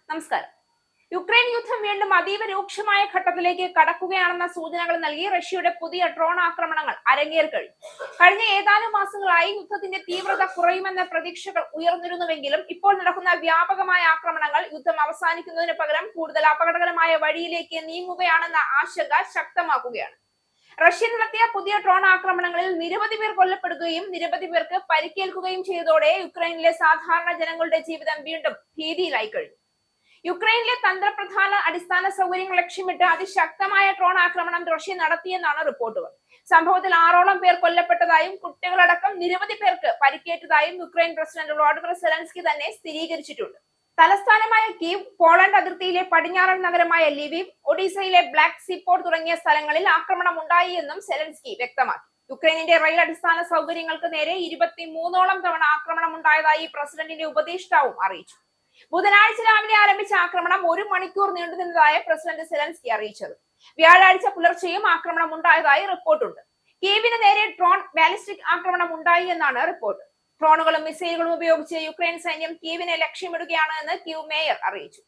നമസ്കാരം. യുക്രൈൻ യുദ്ധം വീണ്ടും അതീവ രൂക്ഷമായ ഘട്ടത്തിലേക്ക് കടക്കുകയാണെന്ന സൂചനകൾ നൽകി റഷ്യയുടെ പുതിയ ഡ്രോൺ ആക്രമണങ്ങൾ അരങ്ങേറി കഴിഞ്ഞു. കഴിഞ്ഞ ഏതാനും മാസങ്ങളായി യുദ്ധത്തിന്റെ തീവ്രത കുറയുമെന്ന പ്രതീക്ഷകൾ ഉയർന്നിരുന്നുവെങ്കിലും ഇപ്പോൾ നടക്കുന്ന വ്യാപകമായ ആക്രമണങ്ങൾ യുദ്ധം അവസാനിക്കുന്നതിന് പകരം കൂടുതൽ അപകടകരമായ വഴിയിലേക്ക് നീങ്ങുകയാണെന്ന ആശങ്ക ശക്തമാക്കുകയാണ്. റഷ്യ നടത്തിയ പുതിയ ഡ്രോൺ ആക്രമണങ്ങളിൽ നിരവധി പേർ കൊല്ലപ്പെടുകയും നിരവധി പേർക്ക് പരിക്കേൽക്കുകയും ചെയ്തതോടെ യുക്രൈനിലെ സാധാരണ ജനങ്ങളുടെ ജീവിതം വീണ്ടും ഭീതിയിലായി കഴിഞ്ഞു. യുക്രൈനിലെ തന്ത്രപ്രധാന അടിസ്ഥാന സൗകര്യങ്ങൾ ലക്ഷ്യമിട്ട് അതിശക്തമായ ഡ്രോൺ ആക്രമണം റഷ്യ നടത്തിയെന്നാണ് റിപ്പോർട്ടുകൾ. സംഭവത്തിൽ 6ഓളം പേർ കൊല്ലപ്പെട്ടതായും കുട്ടികളടക്കം നിരവധി പേർക്ക് പരിക്കേറ്റതായും യുക്രൈൻ പ്രസിഡന്റ് വ്ളാഡിമിർ സെലൻസ്കി തന്നെ സ്ഥിരീകരിച്ചിട്ടുണ്ട്. തലസ്ഥാനമായ കീവ്, പോളണ്ട് അതിർത്തിയിലെ പടിഞ്ഞാറൻ നഗരമായ ലിവീവ്, ഒഡീസയിലെ ബ്ലാക്ക് സീ പോർട്ട് തുടങ്ങിയ സ്ഥലങ്ങളിൽ ആക്രമണം ഉണ്ടായി എന്നും സെലൻസ്കി വ്യക്തമാക്കി. യുക്രൈനിന്റെ റെയിൽ അടിസ്ഥാന സൗകര്യങ്ങൾക്ക് നേരെ 23ഓളം തവണ ആക്രമണം ഉണ്ടായതായി പ്രസിഡന്റിന്റെ ഉപദേഷ്ടാവും അറിയിച്ചു. ബുധനാഴ്ച രാവിലെ ആരംഭിച്ച ആക്രമണം 1 മണിക്കൂർ നീണ്ടുനിന്നതായ പ്രസിഡന്റ് സെലൻസ്കി അറിയിച്ചത്. വ്യാഴാഴ്ച പുലർച്ചെയും ആക്രമണം ഉണ്ടായതായി റിപ്പോർട്ടുണ്ട്. കീവിന് നേരെ ഡ്രോൺ ബാലിസ്റ്റിക് ആക്രമണം ഉണ്ടായി എന്നാണ് റിപ്പോർട്ട്. ഡ്രോണുകളും മിസൈലുകളും ഉപയോഗിച്ച് യുക്രൈൻ സൈന്യം കീവിനെ ലക്ഷ്യമിടുകയാണ് എന്ന് കീവ് മേയർ അറിയിച്ചു.